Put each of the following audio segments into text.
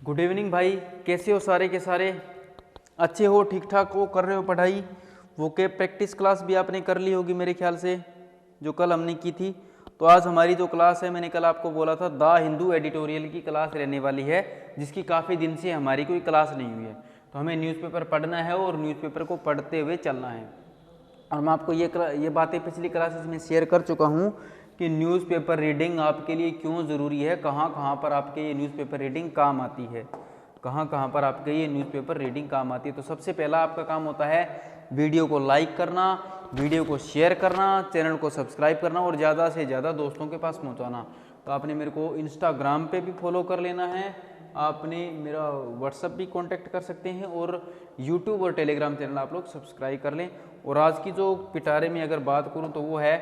Good evening भाई, कैसे हो सारे के सारे? अच्छे हो, ठीक ठाक हो, कर रहे हो पढ़ाई? वो के प्रैक्टिस क्लास भी आपने कर ली होगी मेरे ख्याल से, जो कल हमने की थी। तो आज हमारी जो क्लास है, मैंने कल आपको बोला था द हिंदू एडिटोरियल की क्लास रहने वाली है, जिसकी काफ़ी दिन से हमारी कोई क्लास नहीं हुई है। तो हमें न्यूज़पेपर पढ़ना है और न्यूज़पेपर को पढ़ते हुए चलना है। और मैं आपको ये बातें पिछली क्लासेस में शेयर कर चुका हूँ कि न्यूज़पेपर रीडिंग आपके लिए क्यों ज़रूरी है, कहाँ कहाँ पर आपके ये न्यूज़पेपर रीडिंग काम आती है, कहाँ कहाँ पर आपके ये न्यूज़पेपर रीडिंग काम आती है। तो सबसे पहला आपका काम होता है वीडियो को लाइक करना, वीडियो को शेयर करना, चैनल को सब्सक्राइब करना और ज़्यादा से ज़्यादा दोस्तों के पास पहुँचाना। तो आपने मेरे को इंस्टाग्राम पे भी फॉलो कर लेना है, आपने मेरा व्हाट्सअप भी कांटेक्ट कर सकते हैं और यूट्यूब और टेलीग्राम चैनल आप लोग सब्सक्राइब कर लें। और आज की जो पिटारे में अगर बात करूं तो वो है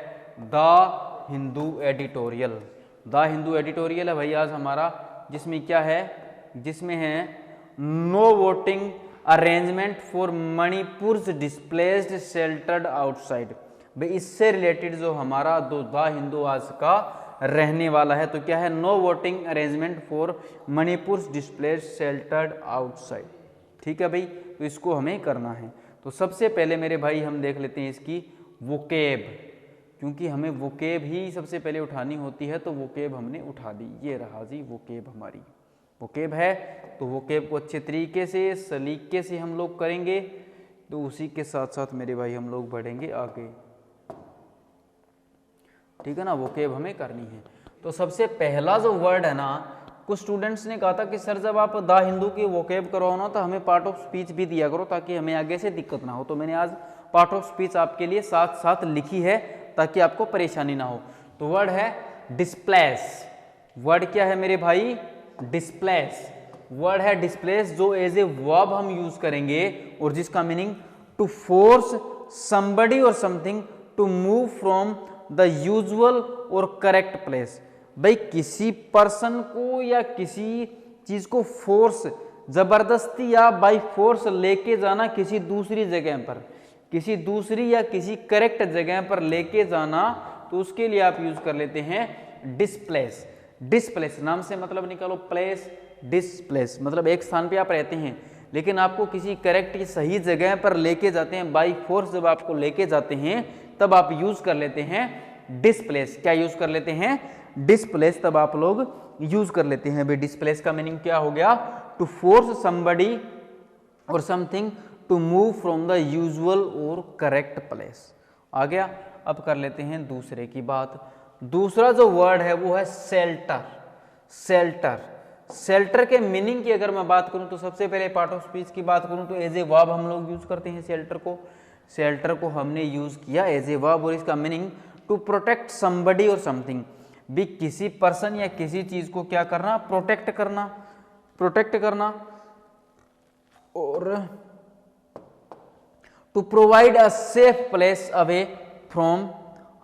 the Hindu editorial. The Hindu editorial है भाई आज हमारा, जिसमें क्या है, जिसमें है no voting arrangement for Manipur displaced sheltered outside. भाई इससे रिलेटेड जो हमारा द हिंदू आज का रहने वाला है, तो क्या है, no voting arrangement for Manipur displaced sheltered outside. ठीक है भाई, तो इसको हमें करना है। तो सबसे पहले मेरे भाई हम देख लेते हैं इसकी वोकेब, क्योंकि हमें वोकेब ही सबसे पहले उठानी होती है। तो वोकेब हमने उठा दी, ये रहा जी वोकेब हमारी। वोकेब है तो वोकेब को अच्छे तरीके से सलीके से हम लोग करेंगे। तो उसी के साथ साथ मेरे भाई हम लोग बढ़ेंगे आगे, ठीक है ना। वोकेब हमें करनी है। तो सबसे पहला जो वर्ड है ना, कुछ स्टूडेंट्स ने कहा था कि सर जब आप द हिंदू की वोकेब करवाओ ना तो हमें पार्ट ऑफ स्पीच भी दिया करो ताकि हमें आगे से दिक्कत ना हो। तो मैंने आज पार्ट ऑफ स्पीच आपके लिए साथ साथ लिखी है ताकि आपको परेशानी ना हो। तो वर्ड है डिस्प्लेस। वर्ड क्या है मेरे भाई? डिस्प्लेस। वर्ड है डिस्प्लेस, जो एज ए वर्ब हम यूज करेंगे और जिसका मीनिंग टू फोर्स समबडी और something to move from the usual और करेक्ट प्लेस। भाई किसी पर्सन को या किसी चीज को फोर्स, जबरदस्ती या बाय फोर्स लेके जाना किसी दूसरी जगह पर, किसी दूसरी या किसी करेक्ट जगह पर लेके जाना, तो उसके लिए आप यूज कर लेते हैं डिस्प्लेस। डिस्प्लेस नाम से मतलब निकालो, प्लेस, डिस्प्लेस मतलब एक स्थान पे आप रहते हैं लेकिन आपको किसी करेक्ट की सही जगह पर लेके जाते हैं, बाय फोर्स जब आपको लेके जाते हैं तब आप यूज कर लेते हैं डिस्प्लेस। क्या यूज कर लेते हैं? डिस्प्लेस। तब आप लोग यूज कर लेते हैं। भाई डिस्प्लेस का मीनिंग क्या हो गया? टू फोर्स समबडी और something to move from the usual और करेक्ट प्लेस। आ गया। अब कर लेते हैं दूसरे की बात। दूसरा जो वर्ड है वो है शेल्टर। शेल्टर। शेल्टर के मीनिंग की अगर मैं बात करूं तो सबसे पहले पार्ट ऑफ स्पीच की बात करूं तो एज ए वर्ब हम लोग यूज करते हैं शेल्टर को। शेल्टर को हमने यूज किया एज ए वर्ब और इसका मीनिंग टू प्रोटेक्ट समबडी और समथिंग। भी किसी पर्सन या किसी चीज को क्या करना? प्रोटेक्ट करना, प्रोटेक्ट करना। और to provide a safe place away from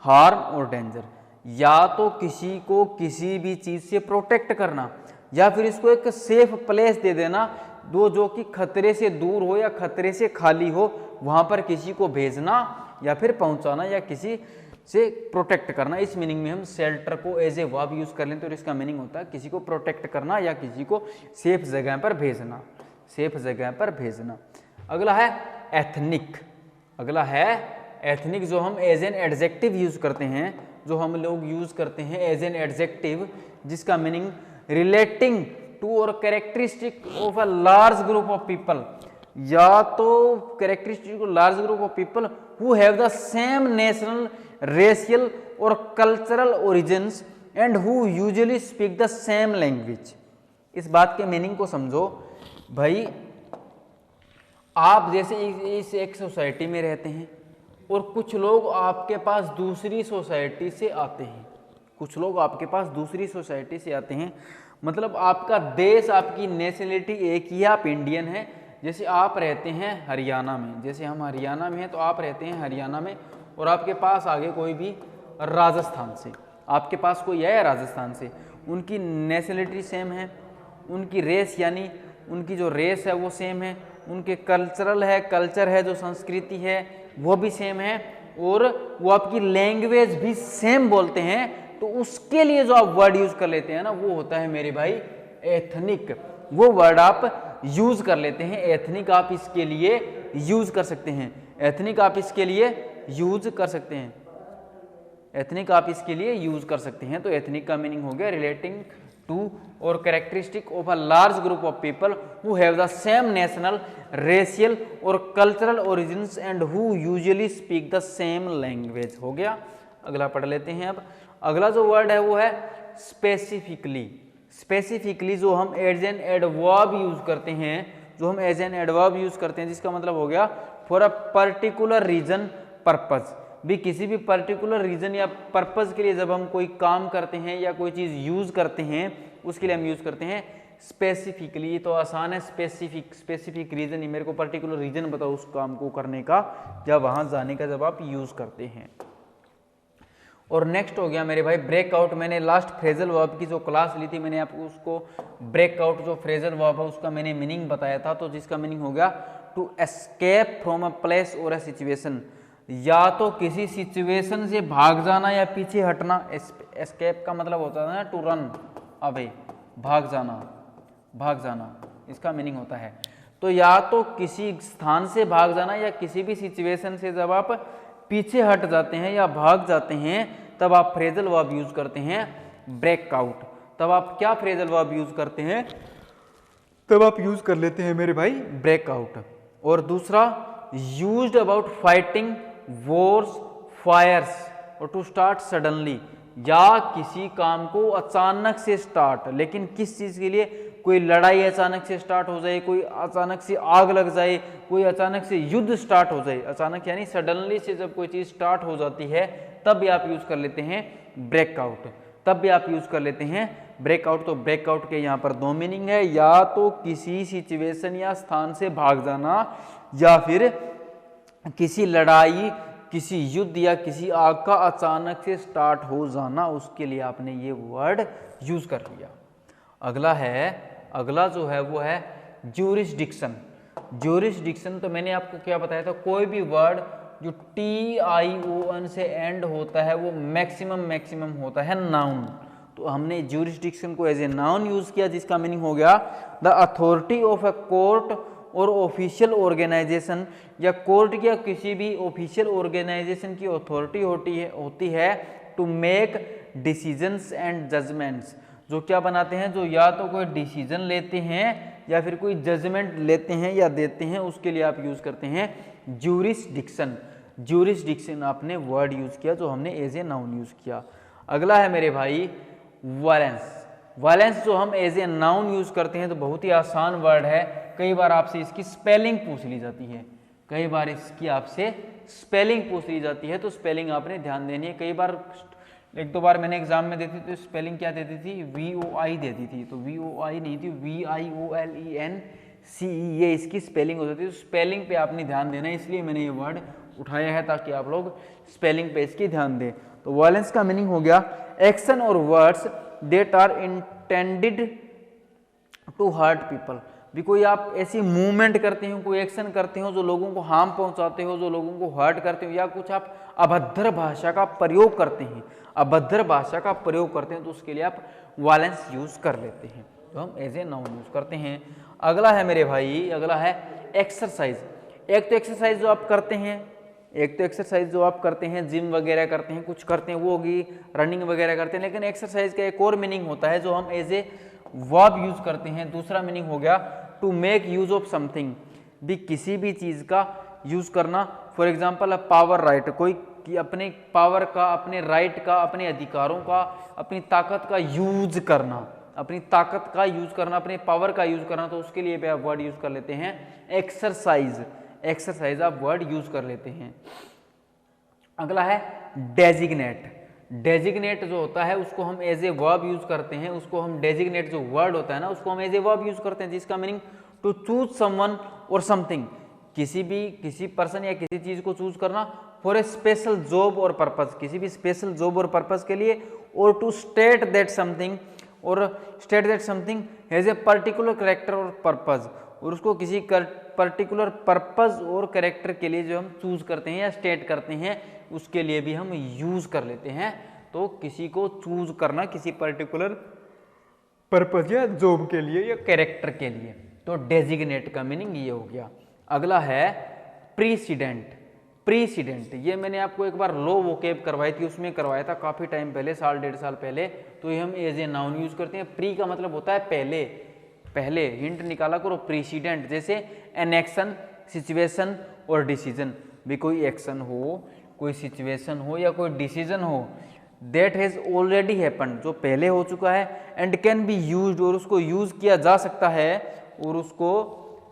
harm और डेंजर। या तो किसी को किसी भी चीज से प्रोटेक्ट करना या फिर इसको एक सेफ प्लेस दे देना, जो कि खतरे से दूर हो या खतरे से खाली हो, वहां पर किसी को भेजना या फिर पहुंचाना या किसी से प्रोटेक्ट करना। इस मीनिंग में हम शेल्टर को एज ए वर्ब यूज कर लें तो इसका मीनिंग होता है किसी को प्रोटेक्ट करना या किसी को सेफ जगह पर भेजना, सेफ जगह पर भेजना। अगला है एथनिक। अगला है एथनिक, जो हम एज एन एडजेक्टिव यूज करते हैं, जो हम लोग यूज करते हैं एज एन एडजेक्टिव, जिसका मीनिंग रिलेटिंग टू और characteristic of a large group of people. या तो characteristic large group of people who have the same national, racial और cultural origins and who usually speak the same language. इस बात के meaning को समझो भाई। आप जैसे इस एक सोसाइटी में रहते हैं और कुछ लोग आपके पास दूसरी सोसाइटी से आते हैं, कुछ लोग आपके पास दूसरी सोसाइटी से आते हैं, मतलब आपका देश, आपकी नेशनलिटी एक ही, आप इंडियन हैं। जैसे आप रहते हैं हरियाणा में, जैसे हम हरियाणा में हैं तो आप रहते हैं हरियाणा में और आपके पास आगे कोई भी राजस्थान से, आपके पास कोई है राजस्थान से, उनकी नेशनलिटी सेम है, उनकी रेस यानी उनकी जो रेस है वो सेम है, उनके कल्चर है जो संस्कृति है वो भी सेम है और वो आपकी लैंग्वेज भी सेम बोलते हैं। तो उसके लिए जो आप वर्ड यूज कर लेते हैं ना वो होता है मेरे भाई एथनिक। वो वर्ड आप यूज कर लेते हैं। एथनिक आप इसके लिए यूज कर सकते हैं, एथनिक आप इसके लिए यूज कर सकते हैं, एथनिक आप इसके लिए यूज कर सकते हैं। तो एथनिक का मीनिंग हो गया रिलेटिंग टू और characteristic of a large group of people who have the same national, racial और cultural origins and who usually speak the same language. हो गया। अगला पढ़ लेते हैं। अब अगला जो वर्ड है वो है स्पेसिफिकली। स्पेसिफिकली जो हम एज एन एडवर्ब यूज करते हैं, जो हम एज एन एडवर्ब यूज करते हैं, जिसका मतलब हो गया for a particular reason purpose. भी किसी भी पर्टिकुलर रीजन या पर्पज के लिए जब हम कोई काम करते हैं या कोई चीज यूज करते हैं, उसके लिए हम यूज करते हैं स्पेसिफिकली। तो आसान है, स्पेसिफिक रीजन ही, मेरे को पर्टिकुलर रीजन बताओ उस काम को करने का या वहां जाने का जब आप यूज करते हैं। और नेक्स्ट हो गया मेरे भाई ब्रेकआउट। मैंने लास्ट फ्रेजल वर्ब की जो क्लास ली थी, मैंने आपको उसको ब्रेकआउट जो फ्रेजल वर्ब है उसका मैंने मीनिंग बताया था। तो जिसका मीनिंग हो गया to escape from a place और अ सिचुएशन, या तो किसी सिचुएशन से भाग जाना या पीछे हटना। एस्केप का मतलब होता है ना टू रन अवे, भाग जाना, भाग जाना, इसका मीनिंग होता है। तो या तो किसी स्थान से भाग जाना या किसी भी सिचुएशन से जब आप पीछे हट जाते हैं या भाग जाते हैं तब आप फ्रेजल वर्ब यूज करते हैं ब्रेकआउट। तब आप क्या फ्रेजल वर्ब यूज करते हैं, तब आप यूज कर लेते हैं मेरे भाई ब्रेकआउट। और दूसरा used about fighting wars, fires और टू स्टार्ट सडनली, या किसी काम को अचानक से स्टार्ट, लेकिन किस चीज के लिए, कोई लड़ाई अचानक से स्टार्ट हो जाए, कोई अचानक से आग लग जाए, कोई अचानक से युद्ध स्टार्ट हो जाए। अचानक यानी सडनली से जब कोई चीज स्टार्ट हो जाती है तब भी आप यूज कर लेते हैं ब्रेकआउट, तब भी आप यूज कर लेते हैं ब्रेकआउट। तो ब्रेकआउट के यहाँ पर दो मीनिंग है, या तो किसी सिचुएशन या स्थान से भाग जाना या फिर किसी लड़ाई, किसी युद्ध या किसी आग का अचानक से स्टार्ट हो जाना, उसके लिए आपने ये वर्ड यूज कर लिया। अगला है, अगला जो है वो है ज्यूरिसडिक्शन। ज्यूरिसडिक्शन तो मैंने आपको क्या बताया था, कोई भी वर्ड जो TION से एंड होता है वो मैक्सिमम होता है नाउन। तो हमने ज्यूरिसडिक्शन को एज ए नाउन यूज किया, जिसका मीनिंग हो गया the authority of a court और ऑफिशियल ऑर्गेनाइजेशन, या कोर्ट या किसी भी ऑफिशियल ऑर्गेनाइजेशन की अथॉरिटी होती है to make decisions and judgments, जो क्या बनाते हैं, जो या तो कोई डिसीजन लेते हैं या फिर कोई जजमेंट लेते हैं या देते हैं, उसके लिए आप यूज करते हैं ज्यूरिसडिक्शन। ज्यूरिसडिक्शन आपने वर्ड यूज किया जो हमने एज ए नाउन यूज किया। अगला है मेरे भाई वायलेंस। वायलेंस जो हम एज ए नाउन यूज करते हैं तो बहुत ही आसान वर्ड है। कई बार आपसे इसकी स्पेलिंग पूछ ली जाती है, कई बार इसकी आपसे स्पेलिंग पूछ ली जाती है, तो स्पेलिंग आपने ध्यान देनी है। कई बार एक दो बार मैंने एग्जाम में देती तो स्पेलिंग क्या देती थी, VOI देती थी, तो VOI नहीं थी, VIOLENCE, ये इसकी स्पेलिंग होती थी। तो स्पेलिंग पे आपने ध्यान देना है, इसलिए मैंने ये वर्ड उठाया है ताकि आप लोग स्पेलिंग पे इसकी ध्यान दें। तो वायलेंस का मीनिंग हो गया एक्शन और words that are intended to hurt people. भी कोई आप ऐसी मूवमेंट करते हो, कोई एक्शन करते हो जो लोगों को हार्म पहुंचाते हो, जो लोगों को हर्ट करते हो, या कुछ आप अभद्र भाषा का प्रयोग करते हैं, अभद्र भाषा का प्रयोग करते हैं, तो उसके लिए आप वायलेंस यूज कर लेते हैं, तो हम एज ए नाउन यूज करते हैं। अगला है मेरे भाई, अगला है एक्सरसाइज। एक तो एक्सरसाइज जो आप करते हैं, एक तो एक्सरसाइज जो आप करते हैं, जिम वगैरह करते हैं, कुछ करते हैं, वो होगी रनिंग वगैरह करते हैं, लेकिन एक्सरसाइज का एक और मीनिंग होता है जो हम एज ए वर्ब यूज करते हैं। दूसरा मीनिंग हो गया to make use of something, भी किसी भी चीज का यूज करना। फॉर एग्जाम्पल पावर राइट, कोई कि अपने पावर का, अपने राइट का, अपने अधिकारों का, अपनी ताकत का यूज करना, अपनी ताकत का यूज करना, अपने पावर का यूज करना, तो उसके लिए भी आप वर्ड यूज कर लेते हैं एक्सरसाइज। एक्सरसाइज आप वर्ड यूज कर लेते हैं। अगला है डेजिग्नेट। डेजिग्नेट जो होता है उसको हम एज ए वर्ब यूज करते हैं, उसको हम डेजिग्नेट जो वर्ड होता है ना उसको हम एज ए वर्ब यूज करते हैं, जिसका मीनिंग टू चूज समवन और समथिंग, किसी पर्सन या किसी चीज को चूज करना फॉर ए स्पेशल जॉब और पर्पज, किसी भी स्पेशल जॉब और पर्पज के लिए, और टू स्टेट दैट समथिंग, और state that something has a particular character और पर्पज, और उसको किसी पर्टिकुलर पर्पज और कैरेक्टर के लिए जो हम चूज करते हैं या स्टेट करते हैं उसके लिए भी हम यूज कर लेते हैं। तो किसी को चूज करना, किसी पर्टिकुलर पर्पज या जॉब के लिए या कैरेक्टर के लिए। तो डेजिग्नेट का मीनिंग ये हो गया। अगला है प्रीसीडेंट। प्रीसीडेंट ये मैंने आपको एक बार लो वोकेब करवाई थी, उसमें करवाया था काफ़ी टाइम पहले, साल डेढ़ साल पहले। तो ये हम एज ए नाउन यूज करते हैं। प्री का मतलब होता है पहले, पहले हिंट निकाला करो प्रीसीडेंट, जैसे एन एक्शन, सिचुएशन और डिसीजन। भी कोई एक्शन हो, कोई सिचुएशन हो या कोई डिसीजन हो दैट हैज़ ऑलरेडी हैपन्ड, जो पहले हो चुका है, एंड कैन बी यूज्ड और उसको यूज किया जा सकता है, और उसको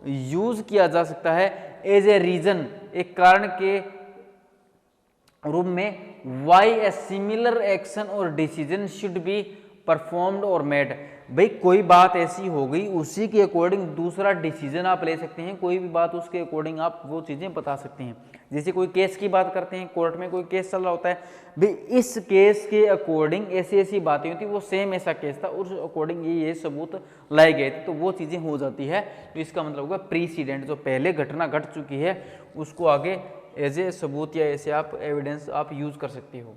यूज किया जा सकता है एज ए रीजन, एक कारण के रूप में, वाई ए सिमिलर एक्शन और डिसीजन शुड बी परफॉर्म्ड और मेड। भाई कोई बात ऐसी हो गई, उसी के अकॉर्डिंग दूसरा डिसीजन आप ले सकते हैं, कोई भी बात उसके अकॉर्डिंग आप वो चीज़ें बता सकते हैं। जैसे कोई केस की बात करते हैं, कोर्ट में कोई केस चल रहा होता है, भाई इस केस के अकॉर्डिंग ऐसी ऐसी बातें होती, वो सेम ऐसा केस था, उस अकॉर्डिंग ये सबूत लाए गए थे, तो वो चीज़ें हो जाती है। तो इसका मतलब होगा प्रीसीडेंट, जो पहले घटना घट चुकी है उसको आगे एज ए सबूत या ऐसे आप एविडेंस आप यूज कर सकते हो।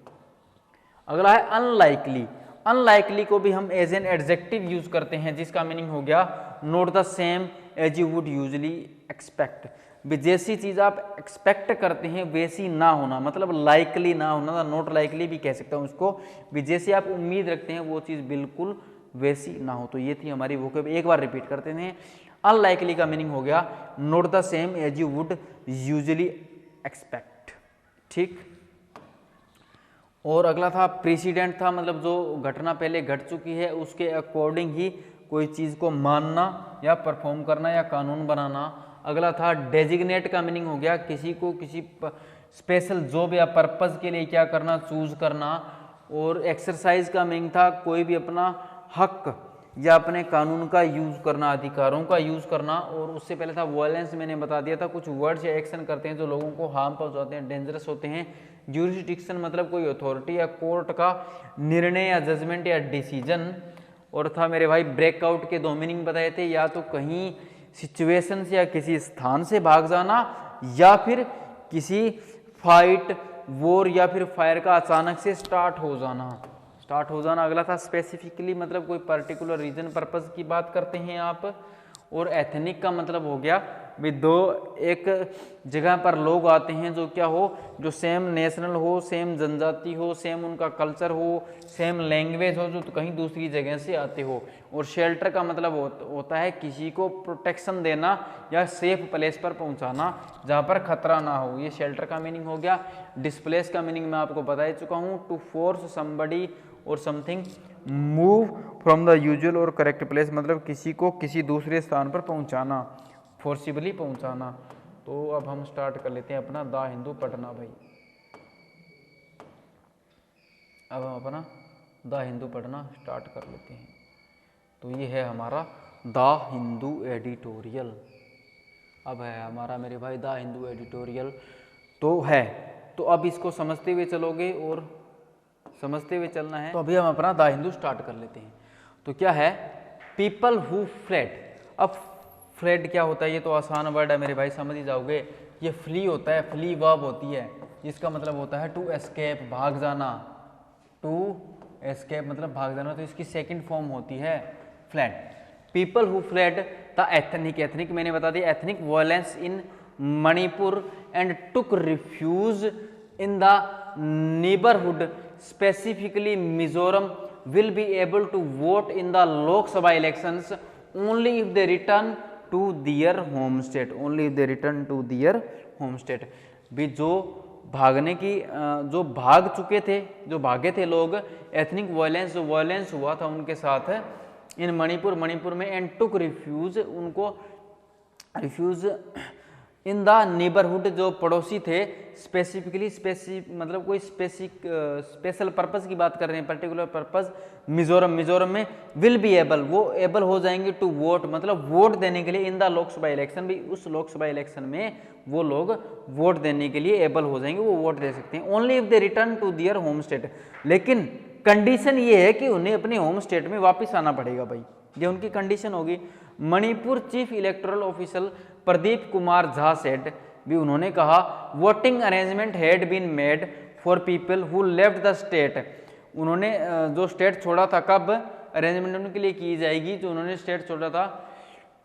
अगला है अनलाइकली। अनलाइकली को भी हम एज एन एडजेक्टिव यूज करते हैं, जिसका मीनिंग हो गया not the same as you would usually expect. जैसी चीज आप एक्सपेक्ट करते हैं वैसी ना होना, मतलब लाइकली ना होना, नॉट लाइकली भी कह सकता हूँ उसको। भी जैसे आप उम्मीद रखते हैं वो चीज बिल्कुल वैसी ना हो। तो ये थी हमारी वोकैब, एक बार रिपीट करते हैं। अनलाइकली का मीनिंग हो गया not the same as you would usually expect. ठीक। और अगला था प्रेसिडेंट था, मतलब जो घटना पहले घट चुकी है उसके अकॉर्डिंग ही कोई चीज़ को मानना या परफॉर्म करना या कानून बनाना। अगला था डेजिग्नेट का मीनिंग हो गया किसी को किसी स्पेशल जॉब या पर्पज़ के लिए क्या करना, चूज करना। और एक्सरसाइज का मीनिंग था कोई भी अपना हक या अपने कानून का यूज़ करना, अधिकारों का यूज़ करना। और उससे पहले था वायलेंस, मैंने बता दिया था कुछ वर्ड्स या एक्शन करते हैं जो लोगों को हार्म पहुंचाते हैं, डेंजरस होते हैं। ज्यूरिसडिक्शन मतलब कोई अथॉरिटी या कोर्ट का निर्णय या जजमेंट या डिसीजन। और था मेरे भाई ब्रेकआउट के दो मीनिंग बताए थे, या तो कहीं सिचुएशन से या किसी स्थान से भाग जाना, या फिर किसी फाइट, वॉर या फिर फायर का अचानक से स्टार्ट हो जाना। अगला था स्पेसिफिकली, मतलब कोई पर्टिकुलर रीजन पर्पस की बात करते हैं आप। और एथनिक का मतलब हो गया भी दो एक जगह पर लोग आते हैं जो क्या हो, जो सेम नेशनल हो, सेम जनजाति हो, सेम उनका कल्चर हो, सेम लैंग्वेज हो, जो तो कहीं दूसरी जगह से आते हो। और शेल्टर का मतलब होता है किसी को प्रोटेक्शन देना या सेफ प्लेस पर पहुंचाना जहाँ पर खतरा ना हो, ये शेल्टर का मीनिंग हो गया। डिस्प्लेस का मीनिंग मैं आपको बता ही चुका हूँ, टू फोर्स समबडी और something move from the usual और करेक्ट प्लेस, मतलब किसी को किसी दूसरे स्थान पर पहुंचाना, फोर्सिबली पहुंचाना। तो अब हम स्टार्ट कर लेते हैं अपना द हिंदू पढ़ना भाई। अब हम अपना द हिंदू पढ़ना स्टार्ट कर लेते हैं। तो ये है हमारा द हिंदू एडिटोरियल। अब है हमारा मेरे भाई द हिंदू एडिटोरियल तो है। तो अब इसको समझते हुए चलोगे और समझते हुए चलना है। तो अभी हम अपना द हिंदू स्टार्ट कर लेते हैं। तो क्या है, पीपल हु फ्लेड। अब फ्लेड क्या होता है, ये तो आसान वर्ड है मेरे भाई, समझ ही जाओगे। ये फ्ली होता है, फ्ली वर्ब होती है, जिसका मतलब होता है टू एस्केप, भाग जाना। टू एस्केप मतलब भाग जाना, तो इसकी सेकंड फॉर्म होती है fled. People who fled the ethnic, ethnic मैंने बता दिया, ethnic violence in Manipur and took refuge in the neighbourhood specifically Mizoram will be able to vote in the Lok Sabha elections only if they return to their home state, only if they return to their home state। भी जो भागने की जो भाग चुके थे, जो भागे थे लोग, एथनिक वायलेंस, जो वायलेंस हुआ था उनके साथ इन मणिपुर में, एंड टुक रिफ्यूज, उनको रिफ्यूज इन द नेबरहुड, जो पड़ोसी थे, स्पेसिफिकली मतलब कोई स्पेशल पर्पस की बात कर रहे हैं, पर्टिकुलर पर्पस। मिजोरम में विल बी एबल, वो एबल हो जाएंगे टू वोट, मतलब वोट देने के लिए इन द लोकसभा इलेक्शन, भी उस लोकसभा इलेक्शन में वो लोग वोट देने के लिए एबल हो जाएंगे, वो वोट दे सकते हैं। Only if they return to their home state, लेकिन कंडीशन ये है कि उन्हें अपने होम स्टेट में वापस आना पड़ेगा भाई, ये उनकी कंडीशन होगी। Manipur chief electoral officer Pradeep Kumar Jha said, भी उन्होंने कहा voting arrangement had been made for people who left the state. उन्होंने जो स्टेट छोड़ा था कब, अरेंजमेंट उनके लिए की जाएगी जो उन्होंने स्टेट छोड़ा था,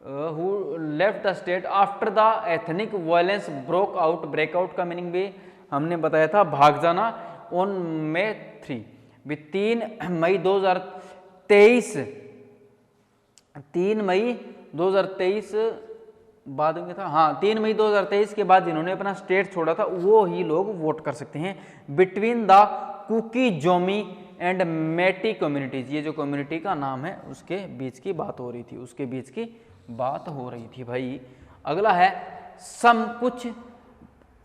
who left the state after the ethnic violence broke out. Breakout का मीनिंग भी हमने बताया था, भाग जाना। ऑन May 3 भी 3 मई 2023 बाद में था, हाँ 3 मई 2023 के बाद जिन्होंने अपना स्टेट छोड़ा था वो ही लोग वोट कर सकते हैं। Between the Kuki Zomi and Meitei communities, ये जो कम्युनिटी का नाम है उसके बीच की बात हो रही थी, उसके बीच की बात हो रही थी भाई। अगला है सम कुछ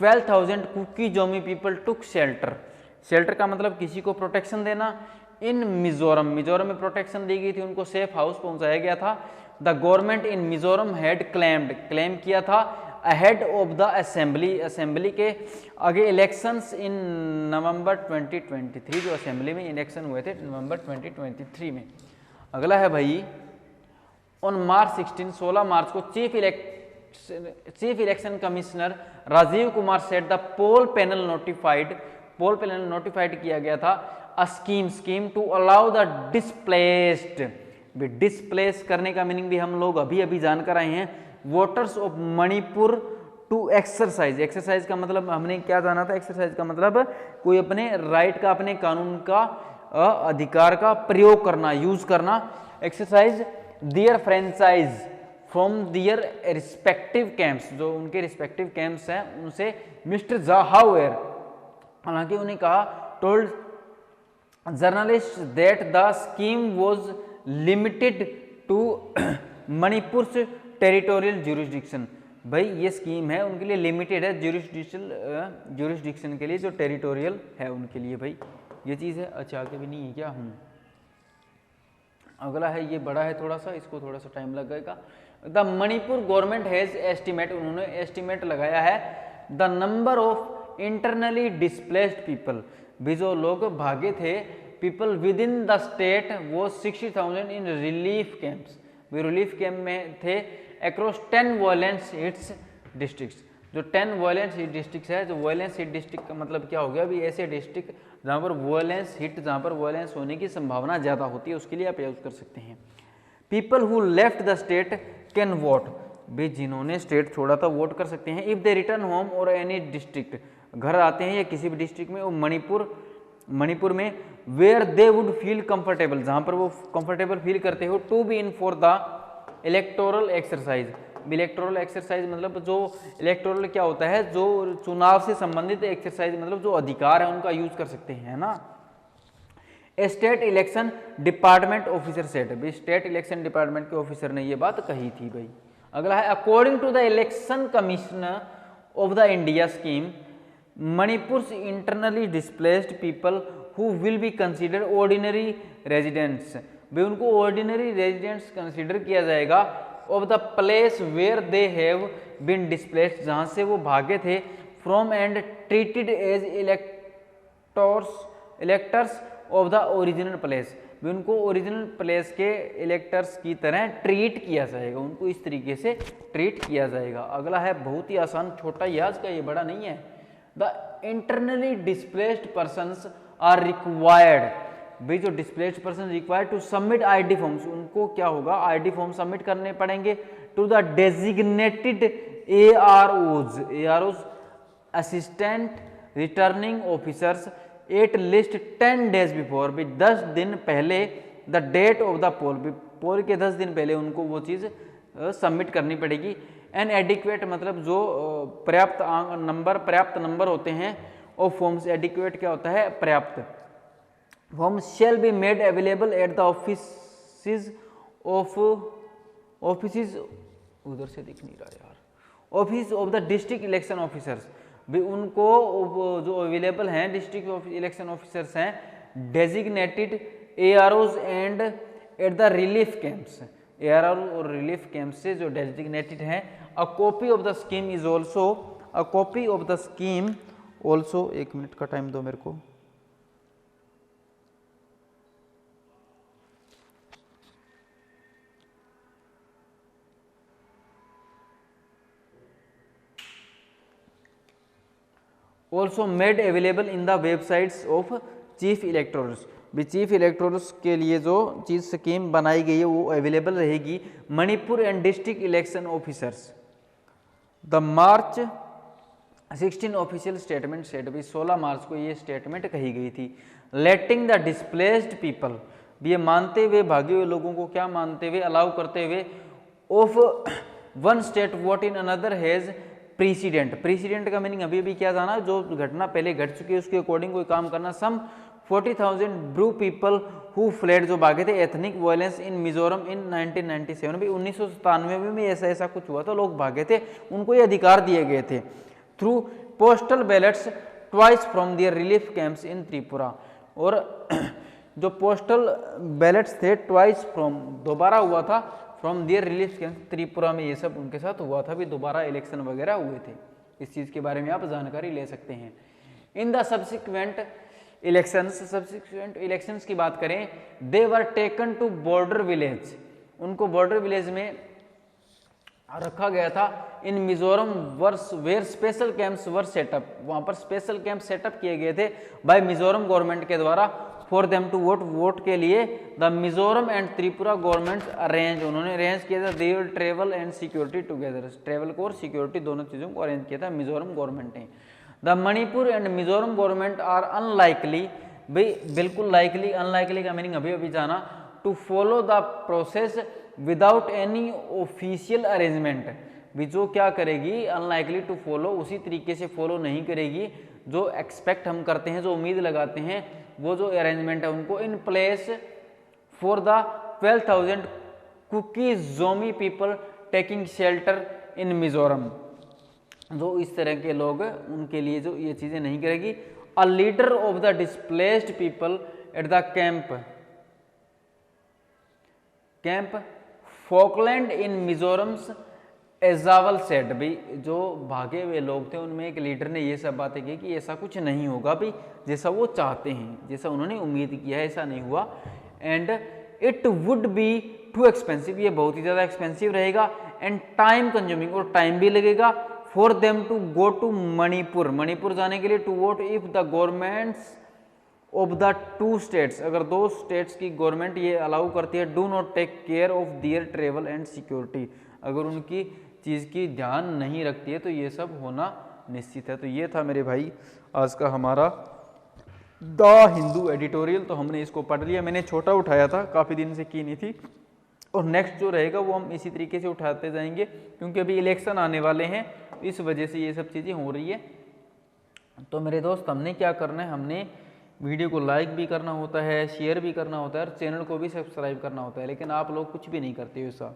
12,000 Kuki Zomi people took shelter. Shelter का मतलब किसी को प्रोटेक्शन देना। इन मिजोरम, मिजोरम में प्रोटेक्शन दी गई थी, उनको सेफ हाउस पहुंचाया गया था। The government in Mizoram had claim किया था ahead of the assembly, assembly के आगे इलेक्शंस इन नवंबर 2023, जो असेंबली में इलेक्शन हुए थे नवंबर 2023 में। अगला है भाई ऑन मार्च 16 मार्च को chief election commissioner Rajiv Kumar set the poll panel notified किया गया था a scheme to allow the displaced. Displace करने का मीनिंग भी हम लोग अभी जानकर आए हैं। Voters of Manipur to exercise का मतलब हमने क्या जाना था, एक्सरसाइज का मतलब कोई अपने राइट का, अपने कानून का अधिकार का प्रयोग करना, यूज करना। Exercise their franchise from their respective camps, जो उनके रिस्पेक्टिव कैंप्स हैं उनसे मिस्टर हाउएवर, हालांकि उन्हें कहा, told journalist that the scheme was limited to Manipur territorial jurisdiction. भाई ये स्कीम है उनके लिए लिमिटेड है, ज्यूरिसडिक्शन के लिए जो टेरिटोरियल है उनके लिए। भाई ये चीज़ है। अच्छा आगे भी नहीं है क्या? अगला है, ये बड़ा है थोड़ा सा, इसको थोड़ा सा टाइम लगेगा। The Manipur government has estimate, उन्होंने एस्टिमेट लगाया है the number of internally displaced people, भी जो लोग भागे थे, people with in the state वो 60,000 इन रिलीफ कैंप्स, भी रिलीफ कैंप में थे अक्रॉस 10 वायलेंस हिट्स डिस्ट्रिक्ट्स। जो 10 वायलेंस हिट डिस्ट्रिक्ट है, जो वायलेंस हिट डिस्ट्रिक्ट का मतलब क्या हो गया, अभी ऐसे डिस्ट्रिक्ट जहाँ पर वायलेंस हिट, जहाँ पर वायलेंस होने की संभावना ज़्यादा होती है, उसके लिए आप यूज कर सकते हैं। People who left the state can vote, भी जिन्होंने स्टेट छोड़ा था वोट कर सकते हैं। इफ दे रिटर्न होम और एनी डिस्ट्रिक्ट, घर आते हैं या किसी भी डिस्ट्रिक्ट में, वो मणिपुर में, where they would feel comfortable, जहाँ पर वो कंफर्टेबल फील करते हो, to be in for the electoral exercise. Electoral exercise मतलब जो इलेक्टोरल क्या होता है, जो चुनाव से संबंधित एक्सरसाइज मतलब जो अधिकार है उनका यूज कर सकते हैं, है ना। State election department officer said, भी स्टेट इलेक्शन डिपार्टमेंट के ऑफिसर ने ये बात कही थी भाई। अगला है according to the election commissioner of the India scheme, Manipur internally displaced people who will be consider ordinary residents, भी उनको ऑर्डिनरी रेजिडेंट्स कंसिडर किया जाएगा of the place where they have been displaced, जहाँ से वो भागे थे, from and treated as electors of the original place, भी उनको ओरिजिनल प्लेस के इलेक्टर्स की तरह ट्रीट किया जाएगा, उनको इस तरीके से ट्रीट किया जाएगा। अगला है बहुत ही आसान, छोटा याज का, ये बड़ा नहीं है। The internally displaced persons are required, भी जो displaced person required to submit ID forms, उनको क्या होगा, आईडी फॉर्म सबमिट करने पड़ेंगे to the designated AROs assistant returning officers at least 10 days before, भी 10 दिन पहले the date of the poll, भी पोल के 10 दिन पहले उनको वो चीज़ सबमिट करनी पड़ेगी। एन एडिक्वेट मतलब जो पर्याप्त नंबर होते हैं ऑफ फॉर्म्स, एडिक्वेट क्या होता है, पर्याप्त। Forms shall be made available at the office उधर से दिख नहीं रहा यार, office of the district election officers, भी उनको जो अवेलेबल हैं डिस्ट्रिक्ट इलेक्शन ऑफिसर्स हैं, designated AROs and at the relief camps, ARO और रिलीफ कैंप से जो डेजिग्नेटेड हैं। A copy of the scheme is also, a copy of the scheme also, 1 minute का टाइम दो मेरे को। also made available in the websites of chief electorals, भी chief electorals के लिए जो चीज़ स्कीम बनाई गई है वो अवेलेबल रहेगी। Manipur and district election officers, the March 16 official statement set, भी 16 मार्च को ये स्टेटमेंट कही गई थी। लेटिंग द डिस्प्लेस्ड पीपल, भी ये मानते हुए, भागे हुए लोगों को क्या मानते हुए, अलाउ करते हुए, of one state vote in another has precedent. Precedent का मीनिंग अभी क्या जाना, जो घटना पहले घट चुकी है उसके अकॉर्डिंग कोई काम करना। सम 40,000 ब्रू पीपल हु फ्लेड, जो भागे थे एथनिक वायलेंस इन मिजोरम इन 1997, भी 1997 में भी ऐसा कुछ हुआ था, लोग भागे थे, उनको ये अधिकार दिए गए थे। Through postal ballots twice from their relief camps in Tripura, और जो पोस्टल बैलेट्स थे ट्वाइस फ्रॉम, दोबारा हुआ था, from their relief camp Tripura में, ये सब उनके साथ हुआ था, भी दोबारा इलेक्शन वगैरह हुए थे। इस चीज़ के बारे में आप जानकारी ले सकते हैं। इन द सब्सिक्वेंट इलेक्शंस की बात करें, they were taken to border village, उनको बॉर्डर विलेज में रखा गया था। इन मिजोरम वर्स where special camps were set up, वहाँ पर स्पेशल कैंप सेटअप किए गए थे बाय मिजोरम गवर्नमेंट के द्वारा, for them to vote, vote के लिए। The Mizoram and Tripura government arrange, उन्होंने अरेंज किया था, they will travel and security together, travel को और सिक्योरिटी दोनों चीज़ों को अरेंज किया था मिजोरम गवर्नमेंट ने। The Manipur and Mizoram government are unlikely, भाई बिल्कुल लाइकली, अनलाइकली का मीनिंग अभी जाना, to follow the process without any official arrangement, भी जो क्या करेगी, अनलाइकली टू फॉलो, उसी तरीके से फॉलो नहीं करेगी जो एक्सपेक्ट हम करते हैं, जो उम्मीद लगाते हैं, वो जो अरेंजमेंट है उनको। In place for the 12,000 cookies Zomi people taking shelter in Mizoram, जो इस तरह के लोग उनके लिए जो ये चीज़ें नहीं करेगी। A leader of the displaced people at the camp फोकलैंड इन मिजोरम्स एजावल सेट, भी जो भागे हुए लोग थे उनमें एक लीडर ने ये सब बातें की कि ऐसा कुछ नहीं होगा भी जैसा वो चाहते हैं, जैसा उन्होंने उम्मीद किया है ऐसा नहीं हुआ। And it would be too expensive, ये बहुत ही ज़्यादा एक्सपेंसिव रहेगा, एंड टाइम कंज्यूमिंग, और टाइम भी लगेगा, for them to go to Manipur, Manipur जाने के लिए, to vote if the governments of the two states, अगर दो स्टेट्स की गवर्नमेंट ये अलाउ करती है, do not take care of their travel and security, अगर उनकी चीज़ की ध्यान नहीं रखती है तो ये सब होना निश्चित है। तो ये था मेरे भाई आज का हमारा द हिंदू एडिटोरियल, तो हमने इसको पढ़ लिया, मैंने छोटा उठाया था, काफ़ी दिन से की नहीं थी, और नेक्स्ट जो रहेगा वो हम इसी तरीके से उठाते जाएंगे, क्योंकि अभी इलेक्शन आने वाले हैं, इस वजह से ये सब चीज़ें हो रही है। तो मेरे दोस्त हमने क्या करना है, हमने वीडियो को लाइक भी करना होता है, शेयर भी करना होता है, और चैनल को भी सब्सक्राइब करना होता है, लेकिन आप लोग कुछ भी नहीं करते हो ऐसा।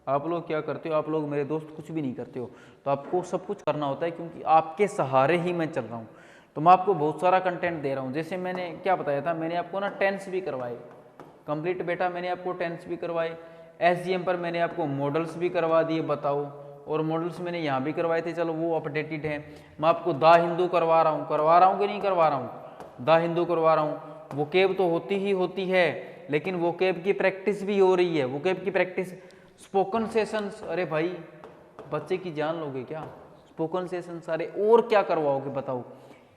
आप लोग क्या करते हो, आप लोग मेरे दोस्त कुछ भी नहीं करते हो, तो आपको सब कुछ करना होता है, क्योंकि आपके सहारे ही मैं चल रहा हूँ। तो मैं आपको बहुत सारा कंटेंट दे रहा हूँ, जैसे मैंने क्या बताया था, मैंने आपको ना टेंस भी करवाए कंप्लीट बेटा, मैंने आपको टेंस भी करवाए, SGM पर मैंने आपको मॉडल्स भी करवा दिए, बताओ, और मॉडल्स मैंने यहाँ भी करवाए थे, चलो वो अपडेटेड है। मैं आपको द हिंदू करवा रहा हूँ कि नहीं करवा रहा हूँ, द हिंदू करवा रहा हूँ। वोकेब तो होती ही होती है, लेकिन वोकेब की प्रैक्टिस भी हो रही है, वोकेब की प्रैक्टिस, स्पोकन सेशंस, अरे भाई बच्चे की जान लोगे क्या, स्पोकन सेशंस, अरे और क्या करवाओगे बताओ।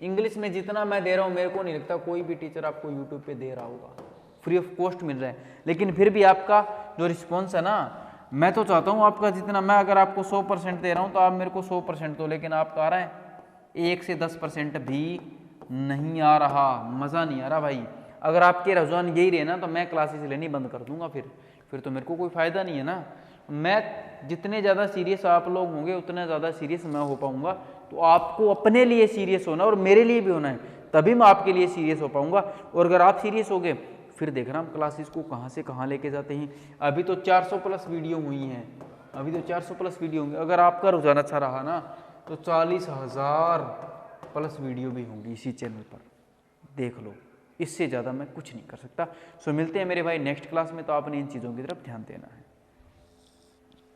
इंग्लिश में जितना मैं दे रहा हूँ, मेरे को नहीं लगता कोई भी टीचर आपको यूट्यूब पे दे रहा होगा, फ्री ऑफ कॉस्ट मिल रहा है, लेकिन फिर भी आपका जो रिस्पॉन्स है ना, मैं तो चाहता हूँ आपका जितना, मैं अगर आपको 100% दे रहा हूँ तो आप मेरे को 100% दो, लेकिन आपका आ रहा है 1 से 10% भी नहीं आ रहा, मज़ा नहीं आ रहा भाई। अगर आपके रुझान यही रहे ना, तो मैं क्लासेस लेनी बंद कर दूंगा, फिर तो मेरे को कोई फ़ायदा नहीं है ना। मैं जितने ज़्यादा सीरियस आप लोग होंगे उतना ज़्यादा सीरियस मैं हो पाऊँगा। तो आपको अपने लिए सीरियस होना और मेरे लिए भी होना है, तभी मैं आपके लिए सीरियस हो पाऊँगा। और अगर आप सीरियस हो गए, फिर देखना हम क्लासेस को कहाँ से कहाँ लेके जाते हैं। अभी तो 400 प्लस वीडियो हुई हैं, अभी तो 400 प्लस वीडियो होंगे। अगर आपका रुझान अच्छा रहा ना, तो 40,000 प्लस वीडियो भी होंगी इसी चैनल पर, देख लो। इससे ज़्यादा मैं कुछ नहीं कर सकता। सो मिलते हैं मेरे भाई नेक्स्ट क्लास में, तो आपने इन चीज़ों की तरफ ध्यान देना है।